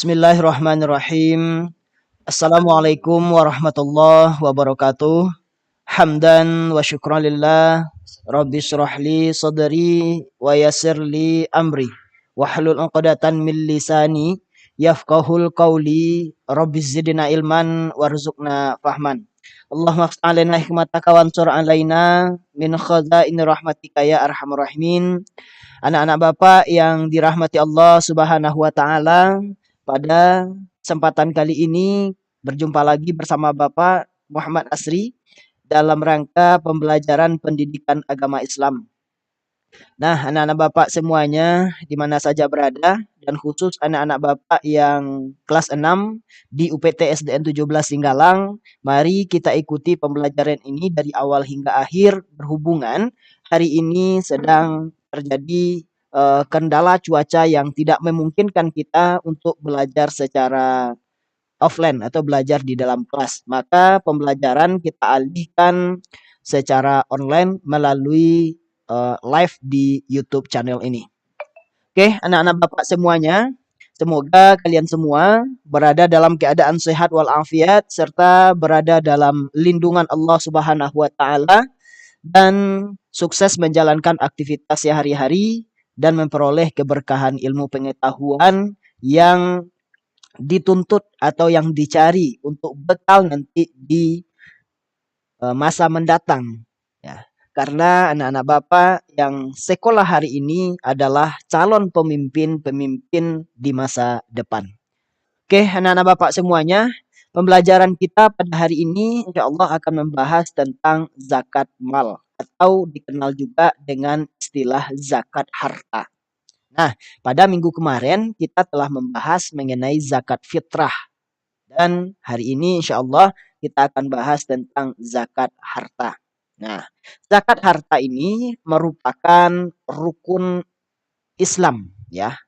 Bismillahirrahmanirrahim. Assalamualaikum warahmatullahi wabarakatuh. Hamdan wa syukran lillah. Rabbi syrah li sadri wa yassir li amri. Wahlul 'uqdatan min lisani yafqahul qawli. Rabbi zidna ilman warzuqna fahman. Allahumma aftah alaina hikmataka wansur alaina min khazaini rahmatika ya arhamar rahimin. Anak-anak Bapak yang dirahmati Allah Subhanahu wa taala, pada kesempatan kali ini berjumpa lagi bersama Bapak Muhammad Asri dalam rangka pembelajaran pendidikan agama Islam. Nah, anak-anak Bapak semuanya di mana saja berada dan khusus anak-anak Bapak yang kelas 6 di UPT SDN 17 Singgalang, mari kita ikuti pembelajaran ini dari awal hingga akhir berhubungan hari ini sedang terjadi kendala cuaca yang tidak memungkinkan kita untuk belajar secara offline atau belajar di dalam kelas. Maka pembelajaran kita alihkan secara online melalui live di YouTube channel ini. Oke, anak-anak Bapak semuanya, semoga kalian semua berada dalam keadaan sehat walafiat serta berada dalam lindungan Allah Subhanahu wa taala dan sukses menjalankan aktivitas sehari-hari dan memperoleh keberkahan ilmu pengetahuan yang dituntut atau yang dicari untuk bekal nanti di masa mendatang, ya. Karena anak-anak Bapak yang sekolah hari ini adalah calon pemimpin-pemimpin di masa depan. Oke, anak-anak Bapak semuanya, pembelajaran kita pada hari ini insya Allah akan membahas tentang zakat mal atau dikenal juga dengan istilah zakat harta. Nah, pada minggu kemarin kita telah membahas mengenai zakat fitrah. Dan hari ini insya Allah kita akan bahas tentang zakat harta. Nah, zakat harta ini merupakan rukun Islam, ya.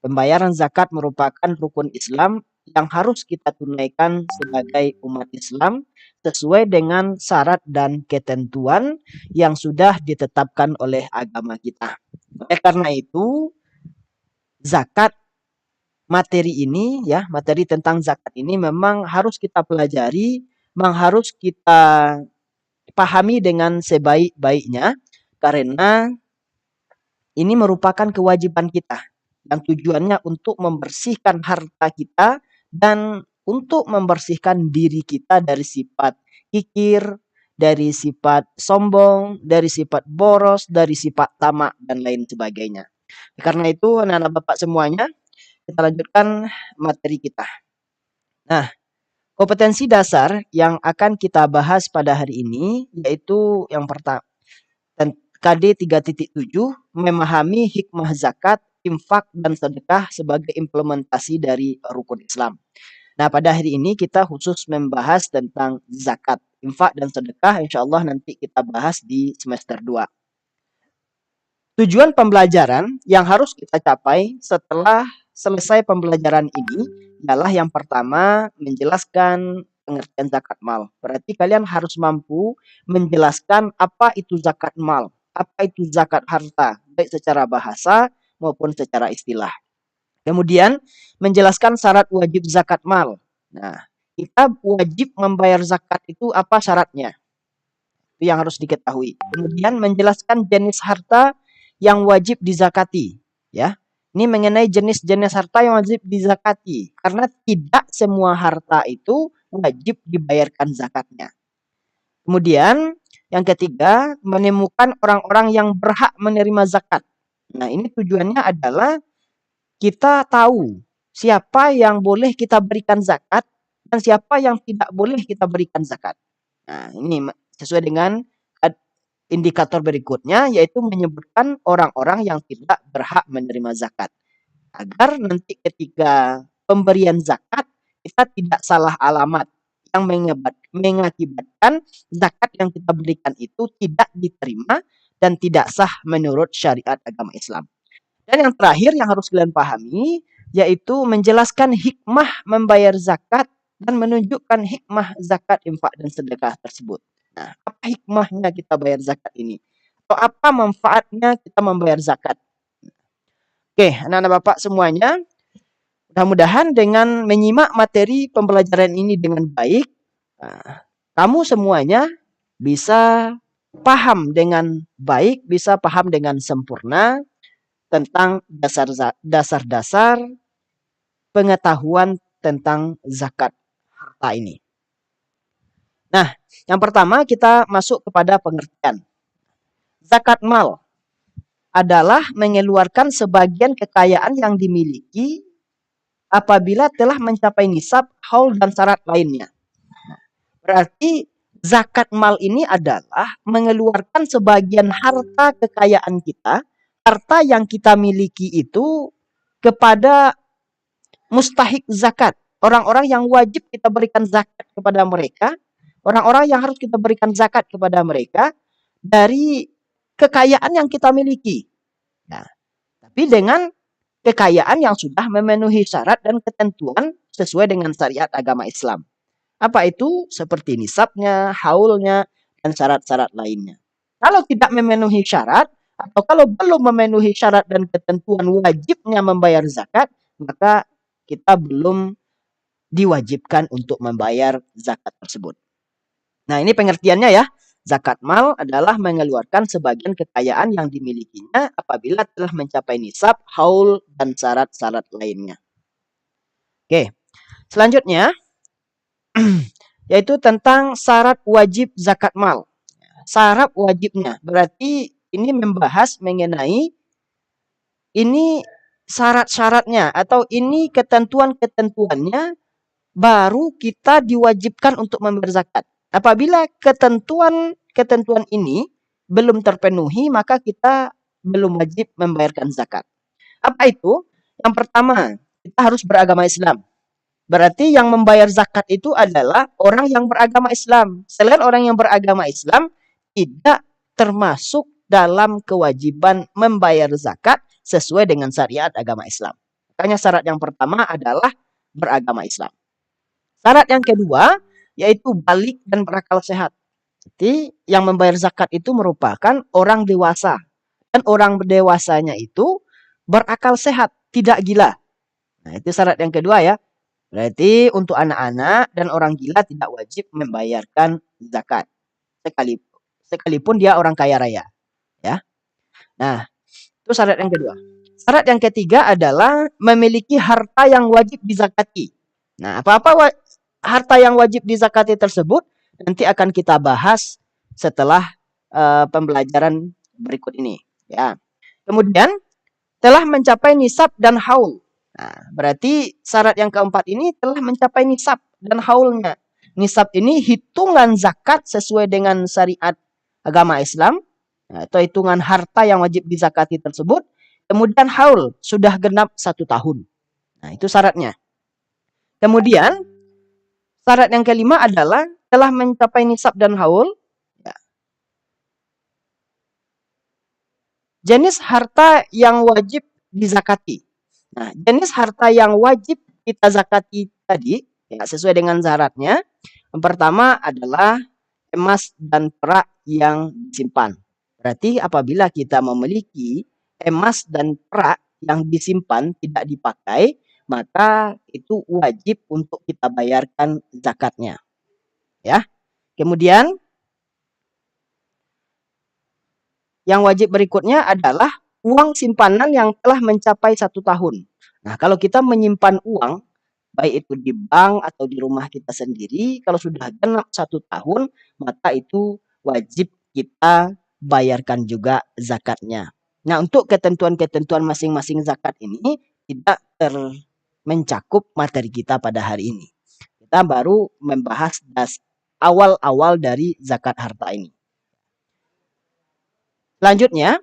Pembayaran zakat merupakan rukun Islam yang harus kita tunaikan sebagai umat Islam sesuai dengan syarat dan ketentuan yang sudah ditetapkan oleh agama kita. Oleh karena itu, zakat materi ini, ya, materi tentang zakat ini memang harus kita pelajari, memang harus kita pahami dengan sebaik-baiknya karena ini merupakan kewajiban kita dan tujuannya untuk membersihkan harta kita dan untuk membersihkan diri kita dari sifat kikir, dari sifat sombong, dari sifat boros, dari sifat tamak dan lain sebagainya. Karena itu anak-anak Bapak semuanya, kita lanjutkan materi kita. Nah, kompetensi dasar yang akan kita bahas pada hari ini yaitu yang pertama, KD 3.7, memahami hikmah zakat, infak, dan sedekah sebagai implementasi dari rukun Islam. Nah, pada hari ini kita khusus membahas tentang zakat, infak, dan sedekah. Insya Allah nanti kita bahas di semester 2. Tujuan pembelajaran yang harus kita capai setelah selesai pembelajaran ini adalah yang pertama menjelaskan pengertian zakat mal. Berarti kalian harus mampu menjelaskan apa itu zakat mal, apa itu zakat harta, baik secara bahasa maupun secara istilah. Kemudian menjelaskan syarat wajib zakat mal. Nah, kita wajib membayar zakat itu apa syaratnya? Itu yang harus diketahui. Kemudian menjelaskan jenis harta yang wajib dizakati, ya. Ini mengenai jenis-jenis harta yang wajib dizakati karena tidak semua harta itu wajib dibayarkan zakatnya. Kemudian yang ketiga, menemukan orang-orang yang berhak menerima zakat. Nah, ini tujuannya adalah kita tahu siapa yang boleh kita berikan zakat dan siapa yang tidak boleh kita berikan zakat. Nah, ini sesuai dengan indikator berikutnya, yaitu menyebutkan orang-orang yang tidak berhak menerima zakat. Agar nanti ketika pemberian zakat, kita tidak salah alamat yang mengakibatkan zakat yang kita berikan itu tidak diterima dan tidak sah menurut syariat agama Islam. Dan yang terakhir yang harus kalian pahami, yaitu menjelaskan hikmah membayar zakat dan menunjukkan hikmah zakat, infak, dan sedekah tersebut. Nah, apa hikmahnya kita bayar zakat ini? Atau apa manfaatnya kita membayar zakat? Oke, anak-anak Bapak semuanya, Mudah-mudahan dengan menyimak materi pembelajaran ini dengan baik, kamu semuanya bisa paham dengan baik, bisa paham dengan sempurna tentang dasar-dasar pengetahuan tentang zakat harta ini. Nah, yang pertama kita masuk kepada pengertian. Zakat mal adalah mengeluarkan sebagian kekayaan yang dimiliki apabila telah mencapai nisab, haul, dan syarat lainnya. Berarti zakat mal ini adalah mengeluarkan sebagian harta kekayaan kita, harta yang kita miliki itu kepada mustahik zakat. Orang-orang yang wajib kita berikan zakat kepada mereka, orang-orang yang harus kita berikan zakat kepada mereka dari kekayaan yang kita miliki. Nah, tapi dengan kekayaan yang sudah memenuhi syarat dan ketentuan sesuai dengan syariat agama Islam. Apa itu? Seperti nisabnya, haulnya, dan syarat-syarat lainnya. Kalau tidak memenuhi syarat, atau kalau belum memenuhi syarat dan ketentuan wajibnya membayar zakat, maka kita belum diwajibkan untuk membayar zakat tersebut. Nah, ini pengertiannya ya. Zakat mal adalah mengeluarkan sebagian kekayaan yang dimilikinya apabila telah mencapai nisab, haul, dan syarat-syarat lainnya. Oke, selanjutnya yaitu tentang syarat wajib zakat mal. Syarat wajibnya berarti ini membahas mengenai ini syarat-syaratnya atau ini ketentuan-ketentuannya baru kita diwajibkan untuk membayar zakat. Apabila ketentuan ini belum terpenuhi, maka kita belum wajib membayarkan zakat. Apa itu? Yang pertama, kita harus beragama Islam. Berarti yang membayar zakat itu adalah orang yang beragama Islam. Selain orang yang beragama Islam, tidak termasuk dalam kewajiban membayar zakat sesuai dengan syariat agama Islam. Makanya syarat yang pertama adalah beragama Islam. Syarat yang kedua yaitu balik dan berakal sehat. Jadi yang membayar zakat itu merupakan orang dewasa. Dan orang dewasanya itu berakal sehat, tidak gila. Nah, itu syarat yang kedua ya. Berarti untuk anak-anak dan orang gila tidak wajib membayarkan zakat. Sekalipun dia orang kaya raya. Ya. Nah, itu syarat yang kedua. Syarat yang ketiga adalah memiliki harta yang wajib dizakati. Nah, apa-apa harta yang wajib dizakati tersebut nanti akan kita bahas setelah pembelajaran berikut ini. Ya. Kemudian telah mencapai nisab dan haul. Nah, berarti syarat yang keempat ini telah mencapai nisab dan haulnya. Nisab ini hitungan zakat sesuai dengan syariat agama Islam atau hitungan harta yang wajib dizakati tersebut. Kemudian haul sudah genap 1 tahun. Nah, itu syaratnya. Kemudian syarat yang kelima adalah telah mencapai nisab dan haul. Ya. Jenis harta yang wajib dizakati. Nah, jenis harta yang wajib kita zakati tadi, ya, sesuai dengan syaratnya. Yang pertama adalah emas dan perak yang disimpan. Berarti apabila kita memiliki emas dan perak yang disimpan tidak dipakai, maka itu wajib untuk kita bayarkan zakatnya. Ya. Kemudian yang wajib berikutnya adalah uang simpanan yang telah mencapai 1 tahun. Nah, kalau kita menyimpan uang, baik itu di bank atau di rumah kita sendiri, kalau sudah genap 1 tahun, maka itu wajib kita bayarkan juga zakatnya. Nah, untuk ketentuan-ketentuan masing-masing zakat ini tidak mencakup materi kita pada hari ini. Kita baru membahas awal-awal dari zakat harta ini. Selanjutnya,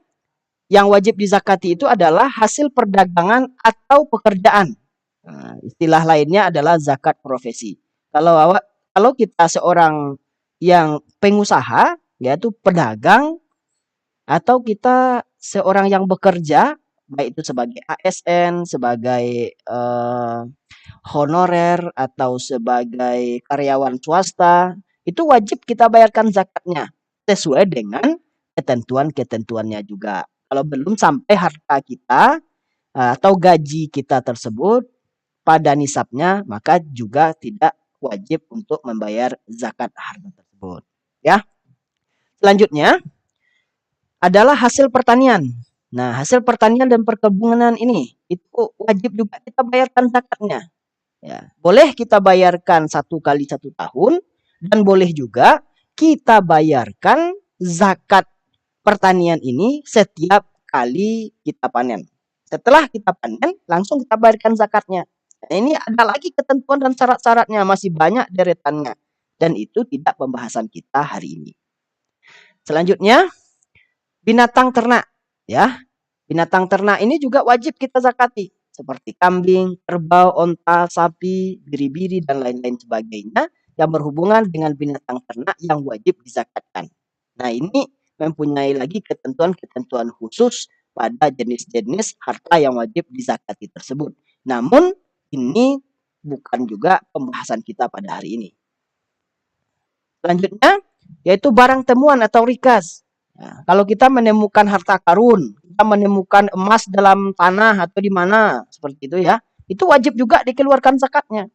yang wajib dizakati itu adalah hasil perdagangan atau pekerjaan. Nah, istilah lainnya adalah zakat profesi. Kalau kita seorang yang pengusaha, yaitu pedagang, atau kita seorang yang bekerja, baik itu sebagai ASN, sebagai honorer, atau sebagai karyawan swasta, itu wajib kita bayarkan zakatnya sesuai dengan ketentuan-ketentuannya juga. Kalau belum sampai harta kita atau gaji kita tersebut pada nisabnya, maka juga tidak wajib untuk membayar zakat harta tersebut. Ya. Selanjutnya adalah hasil pertanian. Nah, hasil pertanian dan perkebunan ini itu wajib juga kita bayarkan zakatnya. Ya, boleh kita bayarkan 1 kali 1 tahun dan boleh juga kita bayarkan zakat pertanian ini setiap kali kita panen. Setelah kita panen, langsung kita bayarkan zakatnya. Nah, ini ada lagi ketentuan dan syarat-syaratnya, masih banyak deretannya. Dan itu tidak pembahasan kita hari ini. Selanjutnya, binatang ternak. Ya, binatang ternak ini juga wajib kita zakati. Seperti kambing, kerbau, onta, sapi, biri-biri, dan lain-lain sebagainya yang berhubungan dengan binatang ternak yang wajib dizakatkan. Nah, ini mempunyai lagi ketentuan-ketentuan khusus pada jenis-jenis harta yang wajib dizakati tersebut. Namun, ini bukan juga pembahasan kita pada hari ini. Selanjutnya, yaitu barang temuan atau rikas. Nah, kalau kita menemukan harta karun, kita menemukan emas dalam tanah atau di mana, seperti itu ya, itu wajib juga dikeluarkan zakatnya.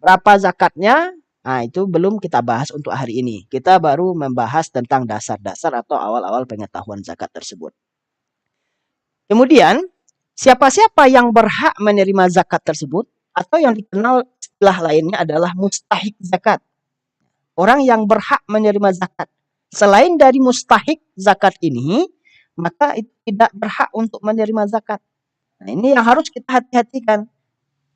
Berapa zakatnya? Nah, itu belum kita bahas untuk hari ini. Kita baru membahas tentang dasar-dasar atau awal-awal pengetahuan zakat tersebut. Kemudian, siapa-siapa yang berhak menerima zakat tersebut, atau yang dikenal istilah lainnya adalah mustahik zakat. Orang yang berhak menerima zakat. Selain dari mustahik zakat ini, maka itu tidak berhak untuk menerima zakat. Nah, ini yang harus kita hati-hatikan.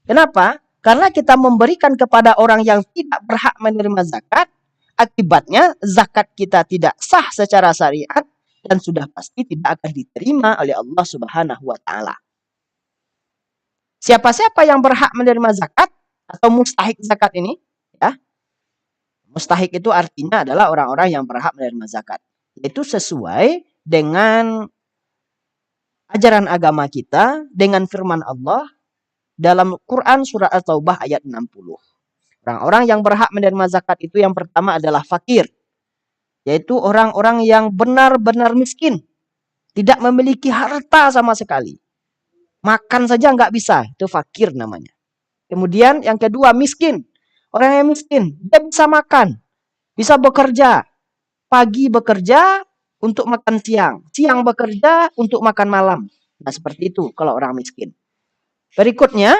Kenapa? Karena kita memberikan kepada orang yang tidak berhak menerima zakat, akibatnya zakat kita tidak sah secara syariat dan sudah pasti tidak akan diterima oleh Allah Subhanahu wa taala. Siapa-siapa yang berhak menerima zakat atau mustahik zakat ini, ya. Mustahik itu artinya adalah orang-orang yang berhak menerima zakat. Itu sesuai dengan ajaran agama kita, dengan firman Allah dalam Quran surah At-Taubah ayat 60. Orang-orang yang berhak menerima zakat itu yang pertama adalah fakir. Yaitu orang-orang yang benar-benar miskin. Tidak memiliki harta sama sekali. Makan saja nggak bisa. Itu fakir namanya. Kemudian yang kedua miskin. Orang yang miskin. Dia bisa makan. Bisa bekerja. Pagi bekerja untuk makan siang. Siang bekerja untuk makan malam. Nah seperti itu kalau orang miskin. Berikutnya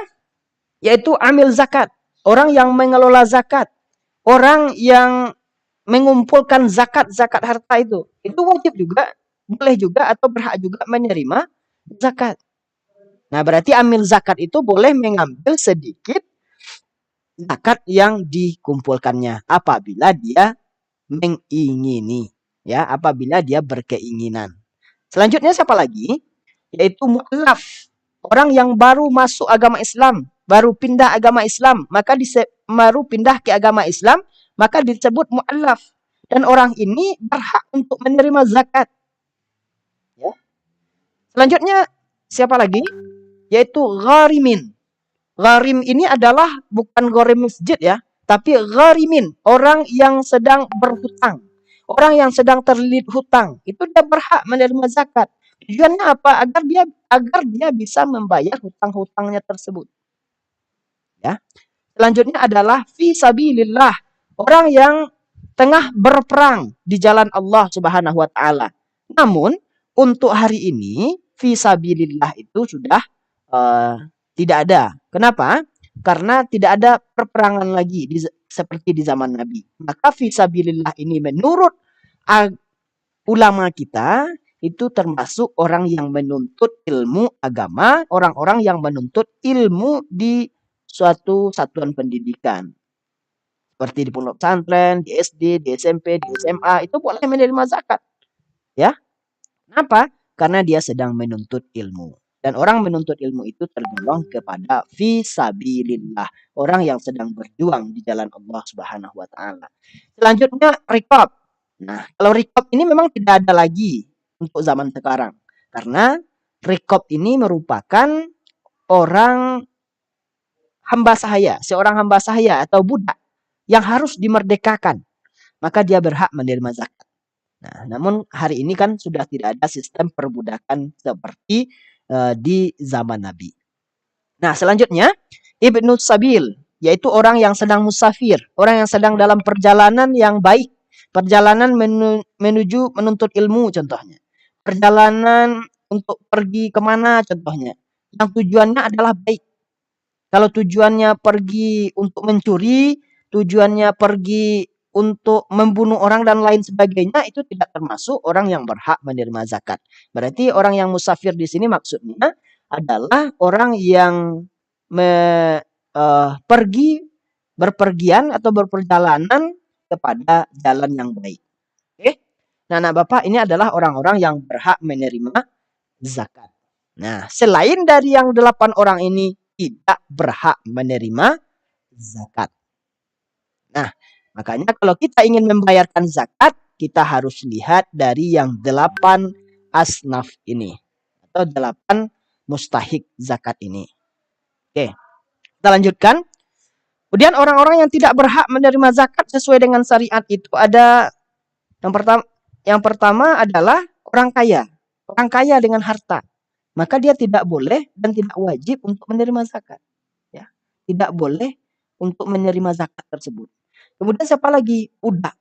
yaitu amil zakat. Orang yang mengelola zakat. Orang yang mengumpulkan zakat-zakat harta itu. Itu wajib juga. Boleh juga atau berhak juga menerima zakat. Nah berarti amil zakat itu boleh mengambil sedikit zakat yang dikumpulkannya. Apabila dia mengingini. Ya, apabila dia berkeinginan. Selanjutnya siapa lagi? Yaitu mu'allaf. Orang yang baru masuk agama Islam, baru pindah agama Islam, maka baru pindah ke agama Islam, maka disebut mu'allaf. Dan orang ini berhak untuk menerima zakat. Ya. Selanjutnya siapa lagi? Yaitu gharimin. Gharim ini adalah bukan gharim masjid ya, tapi gharimin, orang yang sedang berhutang. Orang yang sedang terlilit hutang, itu dia berhak menerima zakat. Tujuannya apa? Agar dia bisa membayar hutang-hutangnya tersebut. Ya. Selanjutnya adalah fi sabilillah, orang yang tengah berperang di jalan Allah Subhanahu wa taala. Namun untuk hari ini fi sabilillah itu sudah tidak ada. Kenapa? Karena tidak ada perperangan lagi seperti di zaman Nabi. Maka fisabilillah ini menurut ulama kita itu termasuk orang yang menuntut ilmu agama, orang-orang yang menuntut ilmu di suatu satuan pendidikan. Seperti di pondok pesantren, di SD, di SMP, di SMA, itu boleh menerima zakat. Ya. Kenapa? Karena dia sedang menuntut ilmu. Dan orang menuntut ilmu itu tergolong kepada fisabilillah. Orang yang sedang berjuang di jalan Allah Subhanahu wa taala. Selanjutnya riqab. Nah, kalau riqab ini memang tidak ada lagi untuk zaman sekarang. Karena riqab ini merupakan orang hamba sahaya, seorang hamba sahaya atau budak yang harus dimerdekakan. Maka dia berhak menerima zakat. Nah, namun hari ini kan sudah tidak ada sistem perbudakan seperti di zaman Nabi. Nah, selanjutnya Ibnu Sabil, yaitu orang yang sedang musafir, orang yang sedang dalam perjalanan yang baik, perjalanan menuju menuntut ilmu contohnya. Perjalanan untuk pergi kemana contohnya. Yang tujuannya adalah baik. Kalau tujuannya pergi untuk mencuri, tujuannya pergi untuk membunuh orang dan lain sebagainya, itu tidak termasuk orang yang berhak menerima zakat. Berarti orang yang musafir di sini maksudnya adalah orang yang pergi berpergian atau berperjalanan kepada jalan yang baik. Oke? Nah, Bapak, ini adalah orang-orang yang berhak menerima zakat. Nah, selain dari yang 8 orang ini tidak berhak menerima zakat. Nah, makanya kalau kita ingin membayarkan zakat, kita harus lihat dari yang 8 asnaf ini. Atau 8 mustahik zakat ini. Oke, kita lanjutkan. Kemudian orang-orang yang tidak berhak menerima zakat sesuai dengan syariat itu ada yang pertama adalah orang kaya. Orang kaya dengan harta. Maka dia tidak boleh dan tidak wajib untuk menerima zakat. Ya, tidak boleh untuk menerima zakat tersebut. Kemudian siapa lagi? Budak,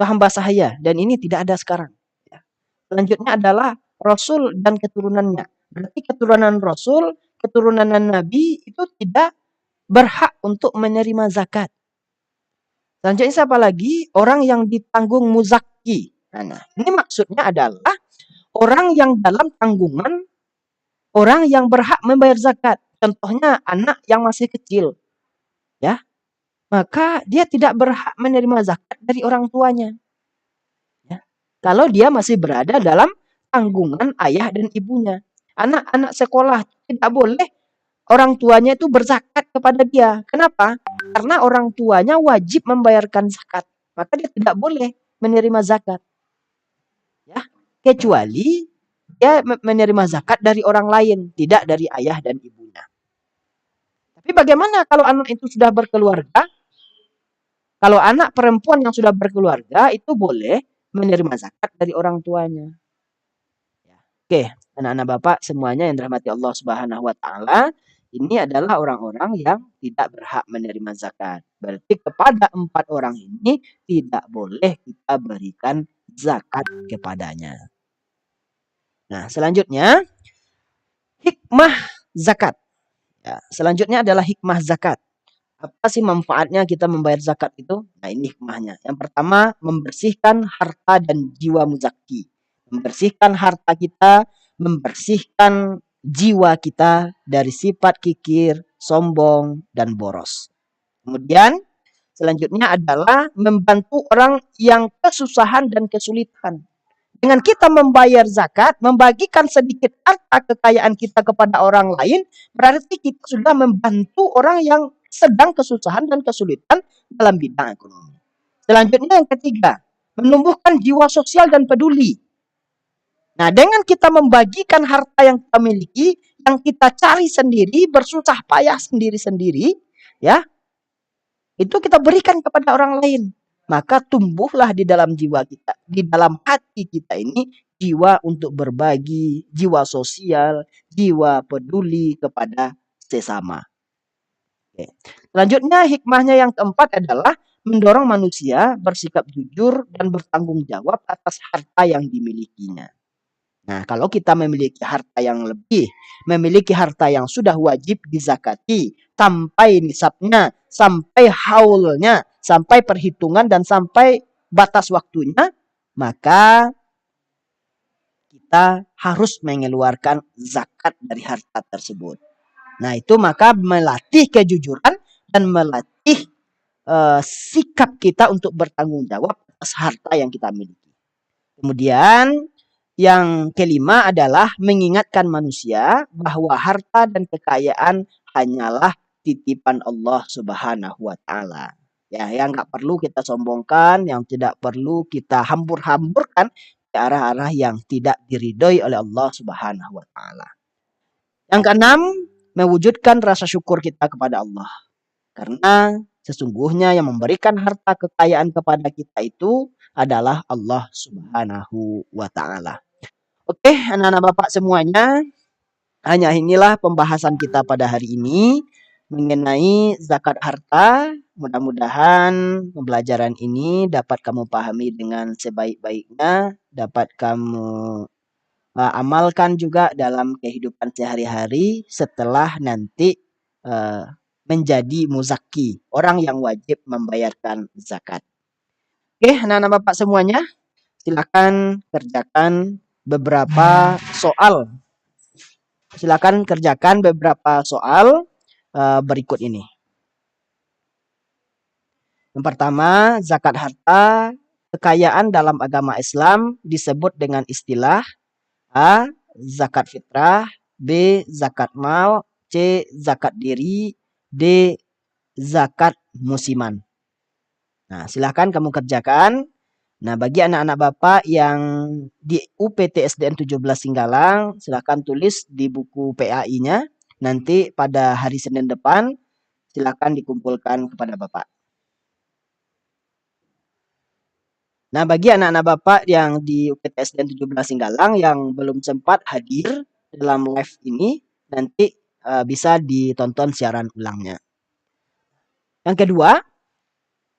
hamba sahaya, dan ini tidak ada sekarang. Ya. Selanjutnya adalah Rasul dan keturunannya. Berarti keturunan Rasul, keturunan Nabi itu tidak berhak untuk menerima zakat. Selanjutnya siapa lagi? Orang yang ditanggung muzaki. Nah, ini maksudnya adalah orang yang dalam tanggungan orang yang berhak membayar zakat. Contohnya anak yang masih kecil. Ya, maka dia tidak berhak menerima zakat dari orang tuanya. Ya. Kalau dia masih berada dalam tanggungan ayah dan ibunya. Anak-anak sekolah tidak boleh orang tuanya itu berzakat kepada dia. Kenapa? Karena orang tuanya wajib membayarkan zakat. Maka dia tidak boleh menerima zakat. Ya, kecuali dia menerima zakat dari orang lain, tidak dari ayah dan ibunya. Tapi bagaimana kalau anak itu sudah berkeluarga? Kalau anak perempuan yang sudah berkeluarga itu boleh menerima zakat dari orang tuanya. Oke, anak-anak Bapak semuanya yang dirahmati Allah Subhanahu wa taala, ini adalah orang-orang yang tidak berhak menerima zakat. Berarti kepada 4 orang ini tidak boleh kita berikan zakat kepadanya. Nah, selanjutnya hikmah zakat. Ya, selanjutnya adalah hikmah zakat. Apa sih manfaatnya kita membayar zakat itu? Nah, ini hikmahnya. Yang pertama, membersihkan harta dan jiwa muzaki. Membersihkan harta kita, membersihkan jiwa kita dari sifat kikir, sombong, dan boros. Kemudian, selanjutnya adalah membantu orang yang kesusahan dan kesulitan. Dengan kita membayar zakat, membagikan sedikit harta kekayaan kita kepada orang lain, berarti kita sudah membantu orang yang sedang kesusahan dan kesulitan dalam bidang ekonomi. Selanjutnya yang ketiga, menumbuhkan jiwa sosial dan peduli. Nah, dengan kita membagikan harta yang kita miliki, yang kita cari sendiri, bersusah payah sendiri-sendiri, ya, itu kita berikan kepada orang lain. Maka tumbuhlah di dalam jiwa kita, di dalam hati kita ini jiwa untuk berbagi, jiwa sosial, jiwa peduli kepada sesama. Oke. Selanjutnya hikmahnya yang keempat adalah mendorong manusia bersikap jujur dan bertanggung jawab atas harta yang dimilikinya. Nah, kalau kita memiliki harta yang lebih, memiliki harta yang sudah wajib dizakati, sampai nisabnya, sampai haulnya, sampai perhitungan dan sampai batas waktunya, maka kita harus mengeluarkan zakat dari harta tersebut. Nah, itu maka melatih kejujuran dan melatih sikap kita untuk bertanggung jawab atas harta yang kita miliki. Kemudian yang kelima adalah mengingatkan manusia bahwa harta dan kekayaan hanyalah titipan Allah Subhanahu wa taala. Ya, yang nggak perlu kita sombongkan, yang tidak perlu kita hambur-hamburkan ke arah-arah yang tidak diridhoi oleh Allah Subhanahu wa taala. Yang keenam, mewujudkan rasa syukur kita kepada Allah. Karena sesungguhnya yang memberikan harta kekayaan kepada kita itu adalah Allah Subhanahu wa taala. Oke, anak-anak Bapak semuanya, Hanya inilah pembahasan kita pada hari ini mengenai zakat harta. Mudah-mudahan pembelajaran ini dapat kamu pahami dengan sebaik-baiknya, dapat kamu amalkan juga dalam kehidupan sehari-hari setelah nanti menjadi muzaki, orang yang wajib membayarkan zakat. Oke, anak-anak Bapak semuanya, silakan kerjakan beberapa soal. Silakan kerjakan beberapa soal berikut ini. Yang pertama, zakat harta, kekayaan dalam agama Islam disebut dengan istilah A. Zakat fitrah, B. Zakat mal, C. Zakat diri, D. Zakat musiman. Nah, silakan kamu kerjakan. Nah, bagi anak-anak Bapak yang di UPT SDN 17 Singgalang, silakan tulis di buku PAI-nya. Nanti pada hari Senin depan, silakan dikumpulkan kepada Bapak. Nah, bagi anak-anak Bapak yang di UPT SDN 17 Singgalang yang belum sempat hadir dalam live ini, nanti bisa ditonton siaran ulangnya. Yang kedua,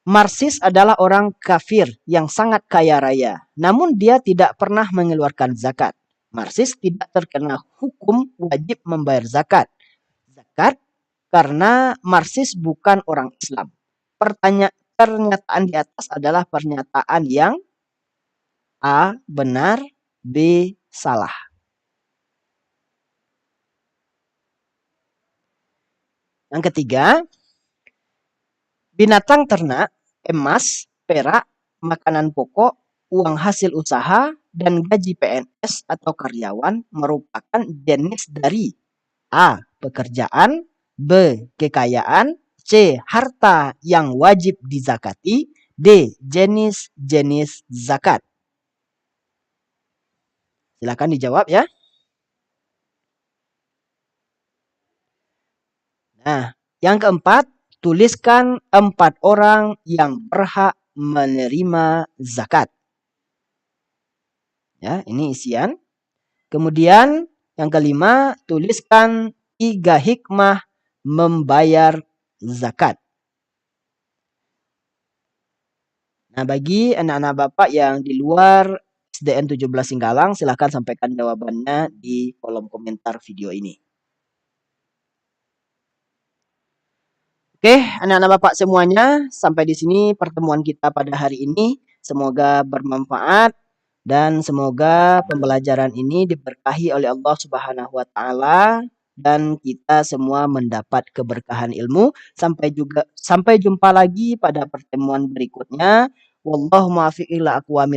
Marsis adalah orang kafir yang sangat kaya raya, namun dia tidak pernah mengeluarkan zakat. Marsis tidak terkena hukum wajib membayar zakat. Karena Marsis bukan orang Islam. Pernyataan di atas adalah pernyataan yang A. benar, B. salah. Yang ketiga, binatang ternak, emas, perak, makanan pokok, uang hasil usaha, dan gaji PNS atau karyawan merupakan jenis dari A. pekerjaan, B. kekayaan, C. harta yang wajib dizakati, D. jenis-jenis zakat. Silakan dijawab ya. Nah, yang keempat, tuliskan 4 orang yang berhak menerima zakat. Ya, ini isian. Kemudian yang kelima, tuliskan 3 hikmah membayar zakat. Nah, bagi anak-anak Bapak yang di luar SDN 17 Singgalang, silahkan sampaikan jawabannya di kolom komentar video ini. Oke, anak-anak Bapak semuanya, sampai di sini pertemuan kita pada hari ini. Semoga bermanfaat dan semoga pembelajaran ini diberkahi oleh Allah Subhanahu wa taala dan kita semua mendapat keberkahan ilmu. Sampai jumpa lagi pada pertemuan berikutnya. Wallahu muwaffiq ila aqwamit